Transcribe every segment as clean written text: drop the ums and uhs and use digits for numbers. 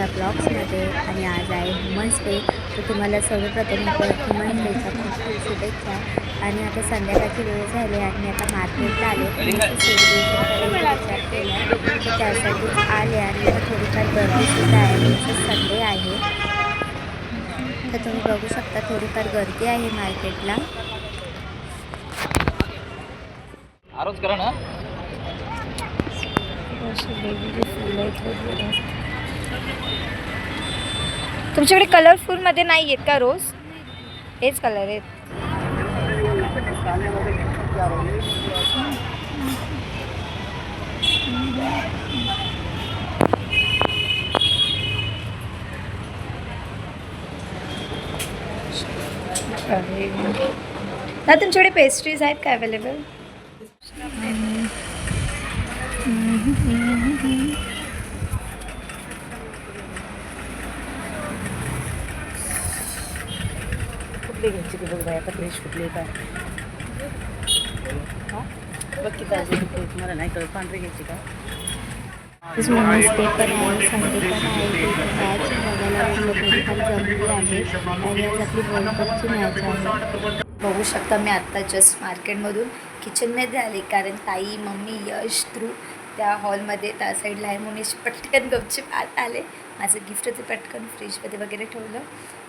माझ्या ब्लॉग्समध्ये. आणि आज आहे वुमन्स डे, तर तुम्हाला सर्वप्रथम वुमन्स डेच्या खूप खूप शुभेच्छा. आणि आता संध्याकाळची वेळ झाली आणि मी आता मार्केटला आले सेलिब्रेशन करायचा विचार केला, तर त्यासाठीच आले. आणि आता थोडीफार गर्दीसुद्धा आहे, म्हणजे संडे आहे, तर तुम्ही बघू शकता थोडीफार गर्दी आहे मार्केटला. आरोज करा ना. तुमच्याकडे कलरफुलमध्ये नाही आहेत का रोज? हेच कलर आहेत. ना तुमच्याकडे पेस्ट्रीज आहेत का अवेलेबल? कुठली घ्यायची की बघ बाय, आता फ्रेश कुठली का बघ की ताजी मला नाही कळत. पांढरी घ्यायची का? वुमन्स डे पण आहे, संडे पण आहे. मॅच बघायला थोडीफार जमली आहे आणि आज आपली वर्ल्ड कपची मॅच आहे. बघू शकता मी आत्ता जस्ट मार्केटमधून किचनमध्ये आले, कारण ताई मम्मी यश थ्रू त्या हॉलमध्ये त्या साईडला आहे म्हणून पटकन गपचूप आत आले. माझं गिफ्ट ते पटकन फ्रीजमध्ये वगैरे ठेवलं,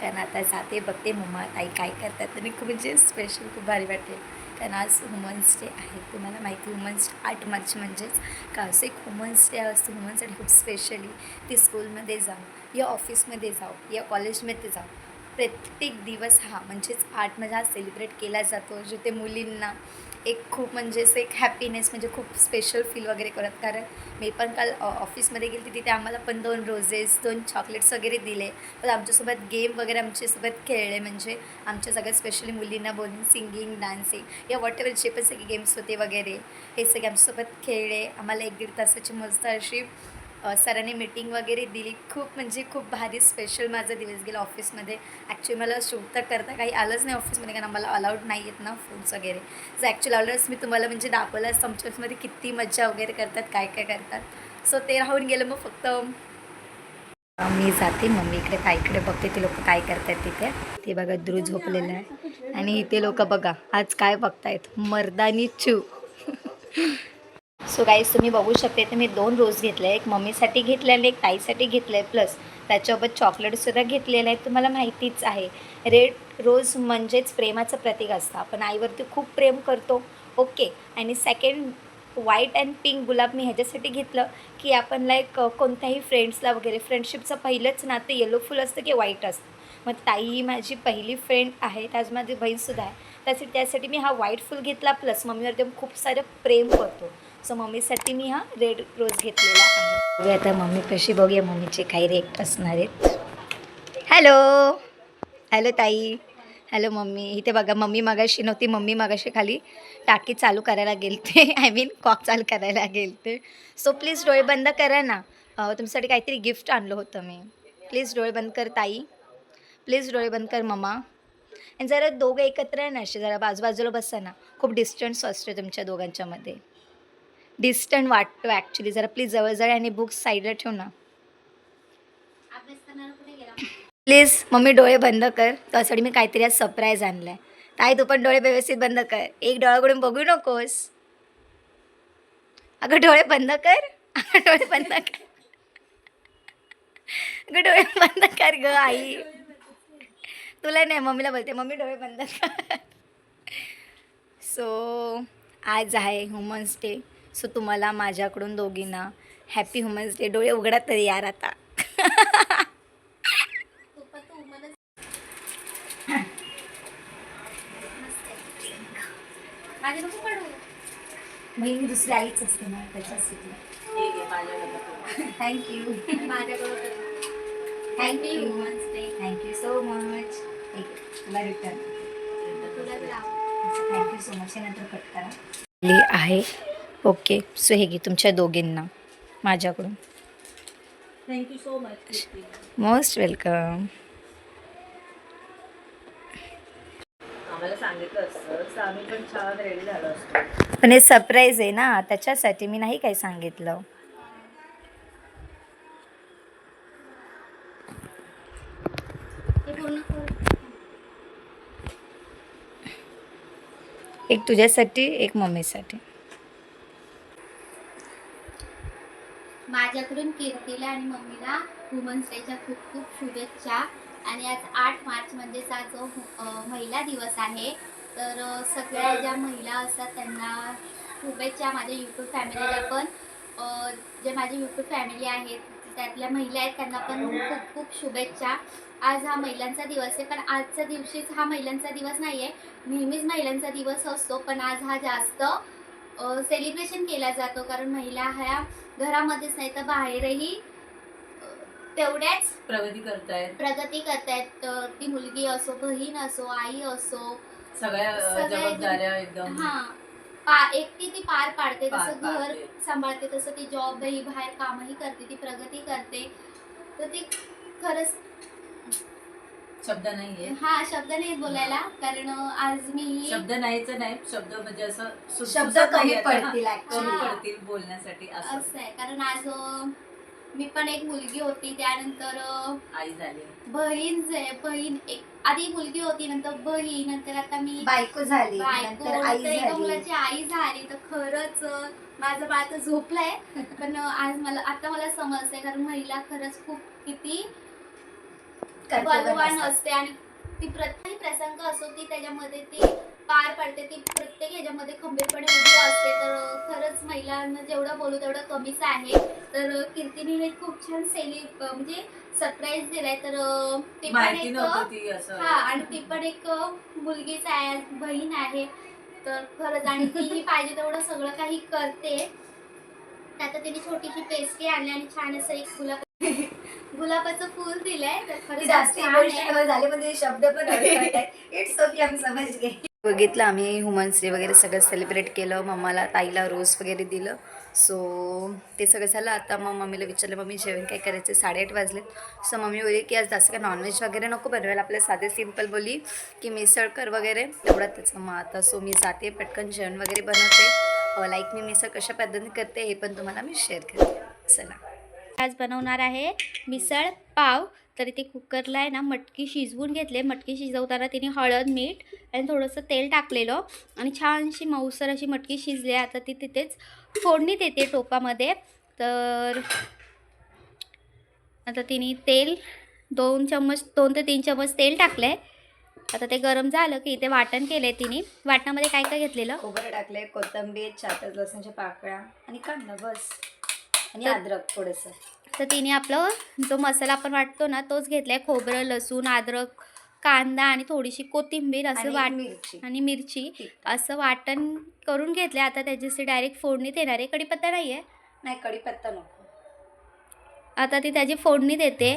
कारण आता जाते बघते मम्मा ताई काय करतात. आणि खूप म्हणजे स्पेशल खूप भारी वाटते, कारण आज वुमन्स डे आहे. तुम्हाला माहिती वुमन्स 8 मार्च म्हणजेच का असं एक वुमन्स डे असतो. वुमन्ससाठी खूप स्पेशली ती स्कूलमध्ये जाऊ या ऑफिसमध्ये जाऊ या कॉलेजमध्ये जाऊ, प्रत्येक दिवस हा म्हणजेच 8 म्हणजे हा सेलिब्रेट केला जातो, जिथे मुलींना एक खूप म्हणजे असं एक हॅपीनेस म्हणजे खूप स्पेशल फील वगैरे करत. कारण मी पण काल ऑफिसमध्ये गेली तिथे आम्हाला पण 2 रोजेस 2 चॉकलेट्स वगैरे दिले, पण आमच्यासोबत गेम वगैरे आमच्यासोबत खेळले. म्हणजे आमच्या सगळ्यात स्पेशली मुलींना बोलून सिंगिंग डान्सिंग या वॉट एव्हर जे पण सगळे गेम्स होते वगैरे हे सगळे आमच्यासोबत खेळले. आम्हाला 1-1.5 तासाची मस्त अशी सरांनी मीटिंग वगैरे दिली. खूप म्हणजे खूप भारी स्पेशल माझा दिवस गेला ऑफिसमध्ये. ॲक्च्युली मला शूट तर करता काही आलंच नाही ऑफिसमध्ये, कारण आम्हाला अलाउड नाही आहेत ना फूड्स वगैरे. जर ॲक्च्युअली आलंच मी तुम्हाला म्हणजे दाखवलं असतं आमच्या ऑफिसमध्ये किती मज्जा वगैरे करतात, काय काय करतात. सो ते राहून गेलं. मग फक्त मी जाते मम्मीकडे ताईकडे, बघते ते लोक काय करतात तिथे. ते बघा ध्रुव झोपलेलं आहे आणि इथे लोक बघा आज काय बघतायत, मर्दानी चू. सो गाईज तुम्ही बघू शकते, तर मी 2 रोज घेतले, एक मम्मीसाठी घेतले आणि एक ताईसाठी घेतलं आहे. प्लस त्याच्यासोबत चॉकलेटसुद्धा घेतलेलं आहे. तुम्हाला माहितीच आहे रेड रोज म्हणजेच प्रेमाचं प्रतीक असतं. आपण आईवरती खूप प्रेम करतो, ओके. आणि सेकंड व्हाईट अँड पिंक गुलाब मी ह्याच्यासाठी घेतलं की आपण लाईक कोणत्याही फ्रेंड्सला वगैरे फ्रेंडशिपचं पहिलंच नातं येलो फुल असतं की व्हाईट असतं. मग ताई ही माझी पहिली फ्रेंड आहे, आज माझी बहीणसुद्धा आहे, त्यासाठी मी हा व्हाईट फुल घेतला. प्लस मम्मीवरती खूप सारं प्रेम करतो, सो मम्मीसाठी मी हा रेड रोज घेतलेला आहे. बघूया आता मम्मी कशी, बघूया मम्मीचे काही रेट असणार आहेत. हॅलो हॅलो ताई, हॅलो मम्मी. इथे बघा मम्मी मागाशी नव्हती, मम्मी मागाशी खाली टाकी चालू करायला गेलते, आय मीन कॉक चालू करायला गेलते. सो प्लीज डोळे बंद करा ना, तुमच्यासाठी काहीतरी गिफ्ट आणलं होतं मी. प्लीज डोळे बंद कर ताई, प्लीज डोळे बंद कर मम्मा. आणि जरा दोघं एकत्र आहे ना, असे जरा बाजूबाजूला बसा ना, खूप डिस्टन्स असतो तुमच्या दोघांच्यामध्ये, डिस्टंट वाटतो ॲक्च्युली. जरा प्लीज जवळजवळ आणि बुक्स साईडला ठेव ना प्लीज. मम्मी डोळे बंद कर, त्यासाठी मी काहीतरी आज सरप्राईज आणलं आहे. ताई तू पण डोळे व्यवस्थित बंद कर, एक डोळ्याकडून बघू नकोस. अगं डोळे बंद कर, अगं डोळे बंद कर, अगं डोळे बंद कर ग आई. तुला नाही, मम्मीला बोलते, मम्मी डोळे बंद कर. सो आज आहे वुमन्स डे, सो तुम्हाला माझ्याकडून दोघींना हॅपी वुमन्स डे. डोळे उघडा तरी यार आता. बहिणी दुसरी आईच असते ना त्याच्यासाठी. Thank you thank you so much. तुला रिटर्न थँक्यू सो मच. हे नंतर कट करा आहे, ओके. सो हे घे तुमच्या दोघींना माझ्याकडून. Thank you so much. Most welcome. आम्हाला सांगितलं असतं तर आम्ही पण छान रेडी झालो असतो. पण हे सरप्राईज आहे ना, त्याच्यासाठी मी नाही काही सांगितलं. एक तुझ्यासाठी, एक मम्मीसाठी. माझ्याकडून कीर्तीला आणि मम्मीला वुमन्स डेच्या खूप खूप शुभेच्छा. आणि आज 8 मार्च म्हणजेच आज महिला दिवस आहे. तर सगळ्या ज्या महिला असतात त्यांना शुभेच्छा. माझ्या यूट्यूब फॅमिलीला पण जे माझी यूट्यूब फॅमिली आहेत त्यातल्या महिला आहेत त्यांना पण खूप खूप शुभेच्छा. आज हा महिलांचा दिवस आहे, पण आजच्या दिवशीच हा महिलांचा दिवस नाही आहे. नेहमीच महिलांचा दिवस असतो, पण आज हा जास्त सेलिब्रेशन केला जातो, कारण महिला ह्या घरामध्येच नाही तर बाहेरही तेवढ्याच प्रगती करतायत. ती मुलगी असो, बहीण असो, आई असो, सगळ्या जबाबदाऱ्या एकदम एकटी ती पार पाडते. पार जसं घर पाडते. सांभाळते तसं ती जॉबही बाहेर कामही करते, ती प्रगती करते. तर ती खरंच शब्द नाहीये. हा शब्द नाही बोलायला, कारण आज मी शब्द नाहीच नाही, शब्द म्हणजे असं शब्द कमी पडतील कमी हा. पडतील बोलण्यासाठी असं असं आहे. कारण आज मी पण एक मुलगी होती, त्यानंतर आई झाली. बहीण एक आधी मुलगी होती, नंतर बहीण, नंतर आता मी बायको झाली, बायको, नंतर आई नंतर एका झाली. मुलाची आई झाली. तर खरंच माझं बाळ तर झोपलंय, पण आज मला समजतंय, कारण महिला खरंच खूप किती बलवान असते. आणि ती प्रत्येक प्रसंग असो ती त्याच्यामध्ये ती पार पडते, ती प्रत्येक ह्याच्यामध्ये खंबीरपणे उभी असते. तर खरंच महिलांना जेवढं बोलू तेवढं कमीच आहे. तर कीर्तीने हे खूप छान म्हणजे सरप्राईज दिलाय. तर ती पण माहिती एक नव्हतं ती असं. हा, आणि ती पण एक मुलगीच आहे, बहीण आहे. तर खरंच, आणि तीही पाहिजे तेवढं सगळं काही करते. आता तिने छोटीशी पेस्ट्री आणली आणि छान असं एक गुलाबाचं फूल दिलंय. तर खरंच जास्त छान आहे. इमोशनल झाले, पण ते शब्द पण इट्स ओके, आम्ही समज गे. बघितलं आम्ही वुमन्स डे वगैरे सगळं सेलिब्रेट केलं. मम्माला ताईला रोज वगैरे दिलं. सो ते सगळं झालं. आता मग मम्मीला विचारलं, मम्मी जेवण काय करायचं, 8:30 वाजलेत. सो मम्मी बोलली की आज जास्त काय नॉनव्हेज वगैरे नको बनवायला, आपल्या साधे सिम्पल बोलली की मिसळ कर वगैरे तेवढा त्याचं. मग आता सो मी जाते पटकन जेवण वगैरे बनवते. लाईक मी मिसळ कशा पद्धतीने करते हे पण तुम्हाला मी शेअर करते. चला, आज बनवणार आहे मिसळ पाव. तर इथे कुकरला आहे ना मटकी शिजवून घेतले. मटकी शिजवताना तिने हळद, मीठ आणि थोडंसं तेल टाकलेलं आणि छानशी मऊसर अशी मटकी शिजली. आता ती तिथेच फोडणीत येते टोपामध्ये. तर आता तिने तेल 2 ते 3 चम्मच तेल टाकले. आता ते गरम झालं की इथे वाटण केलं आहे तिने. वाटणामध्ये काय काय घेतलेलं, खोबरं टाकले, कोथिंबीर, 4 लसणाच्या पाकळ्या आणि कांदा बस, आणि अद्रक थोडंसं. तर तिने आपलं जो मसाला आपण वाटतो ना तोच घेतलाय. खोबरं, लसूण, अद्रक, कांदा आणि थोडीशी कोथिंबीर असं मिरची. आणि मिरची असं वाटण करून घेतले. आता त्याच्याशी डायरेक्ट फोडणीत येणार आहे. कढीपत्ता नाही आहे, नाही कढीपत्ता नको. आता ती त्याची फोडणी देते.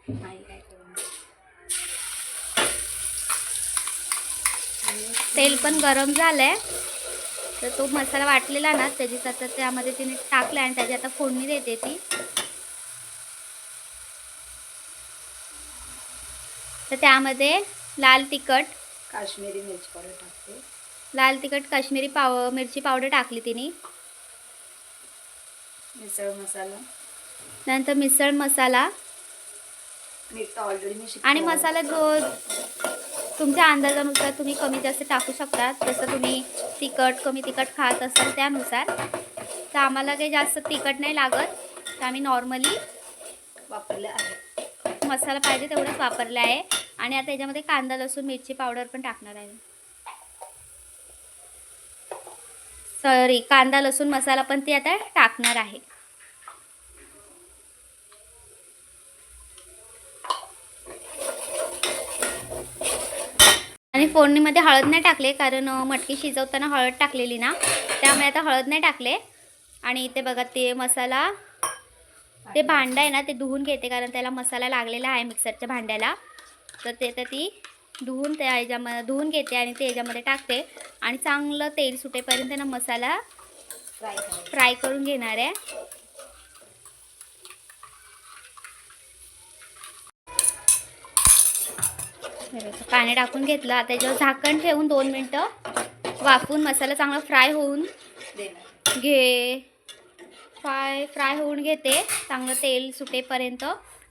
नाही काय करू. तेल पण गरम झालंय. तर तो मसाला वाटलेला ना त्याची आता त्यामध्ये तिने टाकला आणि त्याची आता फोडणी देते ती. तर त्यामध्ये लाल तिखट, काश्मीरी मिरची पावडर टाकते. लाल तिखट, काश्मीरी मिरची पावडर टाकली तिने. मिसळ मसाला, नंतर मिसळ मसाला. मीठ तर ऑलरेडी मी आणि मसाला जो तुमच्या अंदाजानुसार तुम्ही कमी जास्त टाकू शकता. जसं तुम्ही तिखट कमी तिखट खात असाल त्यानुसार. तर आम्हाला काही जास्त तिखट नाही लागत, तर आम्ही नॉर्मली वापरले आहे. मसाला पाहिजे तेवढंच वापरलं आहे. आणि आता याच्यामध्ये कांदा, लसूण, मिरची पावडर पण टाकणार आहे. सॉरी, कांदा लसूण मसाला पण ती आता टाकणार आहे. आणि फोडणीमध्ये हळद नाही टाकले, कारण मटकी शिजवताना हळद टाकलेली ना, त्यामुळे आता हळद नाही टाकले. आणि इथे बघा ते मसाला, ते भांडं आहे ना ते धुवून घेते, कारण त्याला मसाला लागलेला आहे मिक्सरच्या भांड्याला. तर ते तर ती धुवून घेते आणि ते याच्यामध्ये टाकते. आणि चांगलं तेल सुटेपर्यंत ना मसाला फ्राय करून घेणार आहे. पाणी टाकून घेतलं. आता त्याच्यावर झाकण ठेवून 2 मिनटं वाफवून मसाला चांगला फ्राय होऊन फ्राय होऊन घेते चांगलं तेल सुटेपर्यंत.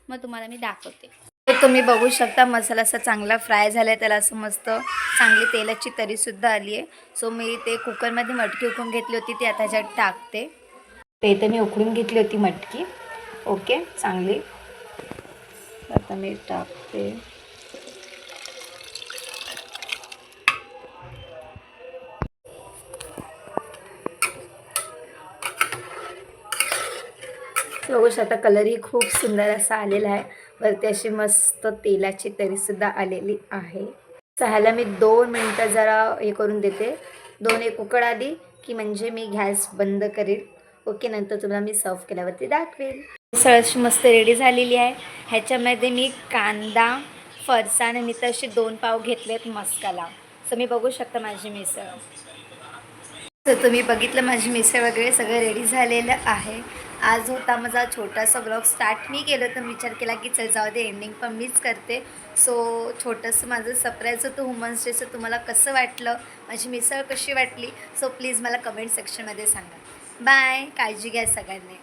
मग तुम्हाला मी दाखवते. तर तुम्ही बघू शकता मसाला असा चांगला फ्राय झाला आहे, त्याला असं मस्त चांगली तेलाची तरीसुद्धा आली आहे. सो मी ते कुकरमध्ये मटकी उकळून घेतली होती ती आता ह्याच्यात टाकते. ते तर मी उकळून घेतली होती मटकी. ओके, चांगली. आता मी टाकते. बघू शकता कलरही खूप सुंदर असा आलेला आहे. वरती अशी मस्त तेलाची तरीसुद्धा आलेली आहे. ह्याला मी 2 मिनटं जरा हे करून देते. 2-1 उकळ आली की म्हणजे मी गॅस बंद करेल. ओके, नंतर तुम्हाला मी सर्व केल्यावरती दाखवेल. मिसळ अशी मस्त रेडी झालेली आहे. ह्याच्यामध्ये मी कांदा, फरसाण आणि तसे 2 पाव घेतलेत मस्काला. सो मी बघू शकता माझी मिसळ. तर तुम्ही बघितलं माझी मिसळ वगैरे सगळं रेडी झालेलं आहे. आज होता माझा छोटासा ब्लॉग स्टार्ट मी केलं, तर विचार केला की चल जाऊ दे एंडिंग पण मीच करते. सो छोटंसं माझं सरप्राईज होतं वुमन्स डेचं. तुम्हाला कसं वाटलं, माझी मिसळ कशी वाटली, सो प्लीज मला कमेंट सेक्शनमध्ये सांगा. बाय, काळजी घ्या सगळ्यांनी.